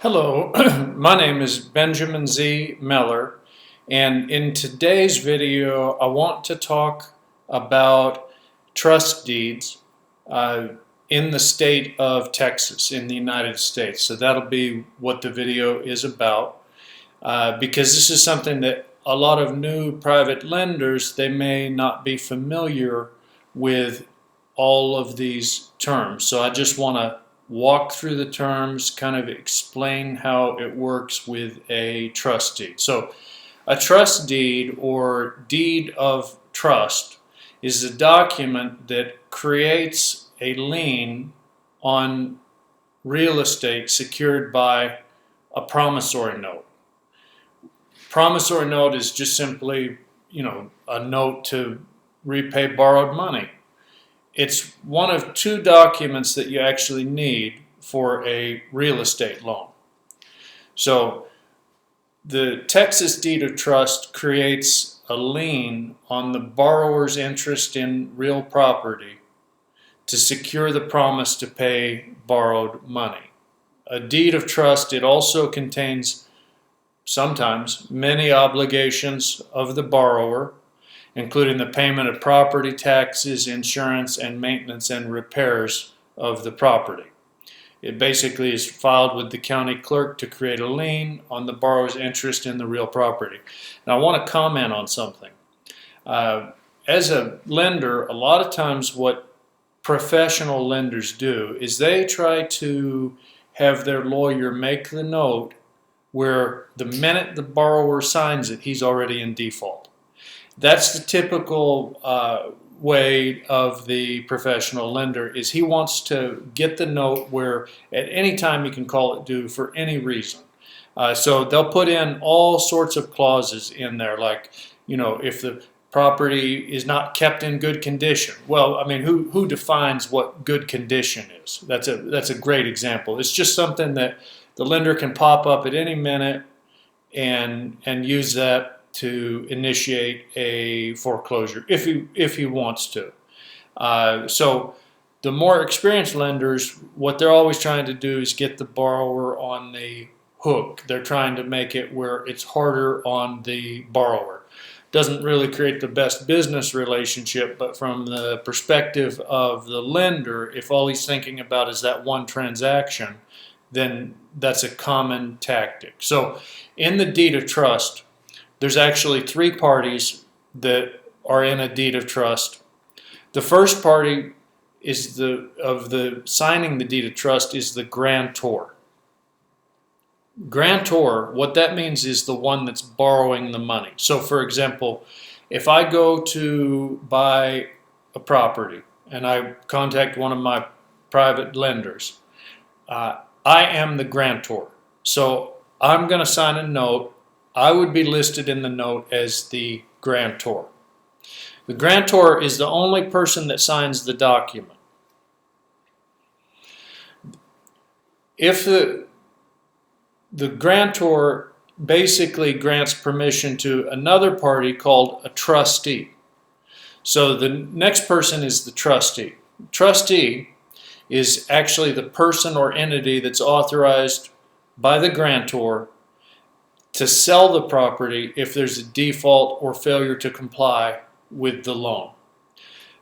Hello, my name is Benjamin Z. Meller, and in today's video I want to talk about trust deeds in the state of Texas in the United States. So that'll be what the video is about, because this is something that a lot of new private lenders, they may not be familiar with all of these terms. So I just want to walk through the terms, kind of explain how it works with a trust deed. So a trust deed or deed of trust is a document that creates a lien on real estate secured by a promissory note. Promissory note is just simply, a note to repay borrowed money. It's one of two documents that you actually need for a real estate loan. So the Texas Deed of Trust creates a lien on the borrower's interest in real property to secure the promise to pay borrowed money. A deed of trust, it also contains sometimes many obligations of the borrower, including the payment of property taxes, insurance, and maintenance and repairs of the property. It basically is filed with the county clerk to create a lien on the borrower's interest in the real property. Now I want to comment on something. As a lender, a lot of times what professional lenders do is they try to have their lawyer make the note where the minute the borrower signs it, he's already in default. That's the typical way of the professional lender, is he wants to get the note where at any time he can call it due for any reason. So they'll put in all sorts of clauses in there, like, if the property is not kept in good condition. Well, I mean, who defines what good condition is? That's a great example. It's just something that the lender can pop up at any minute and use that to initiate a foreclosure if he wants to. So the more experienced lenders, what they're always trying to do is get the borrower on the hook. They're trying to make it where it's harder on the borrower. Doesn't really create the best business relationship, but from the perspective of the lender, if all he's thinking about is that one transaction, then that's a common tactic. So in the deed of trust, there's actually three parties that are in a deed of trust. The first party is the signing the deed of trust is the grantor. Grantor, what that means is the one that's borrowing the money. So for example, if I go to buy a property and I contact one of my private lenders, I am the grantor. So I'm going to sign a note. I would be listed in the note as the grantor. The grantor is the only person that signs the document. If the grantor basically grants permission to another party called a trustee. So the next person is the trustee. Trustee is actually the person or entity that's authorized by the grantor to sell the property if there's a default or failure to comply with the loan.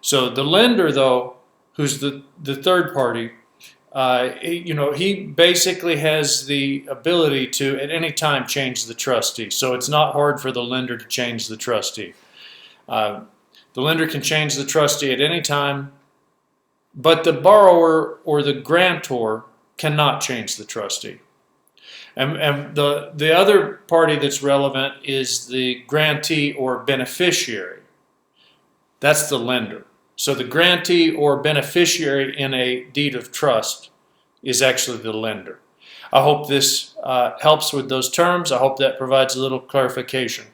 So the lender, though, who's the third party, he basically has the ability to at any time change the trustee. So it's not hard for the lender to change the trustee. The lender can change the trustee at any time, but the borrower or the grantor cannot change the trustee. And the other party that's relevant is the grantee or beneficiary. That's the lender. So the grantee or beneficiary in a deed of trust is actually the lender. I hope this helps with those terms. I hope that provides a little clarification.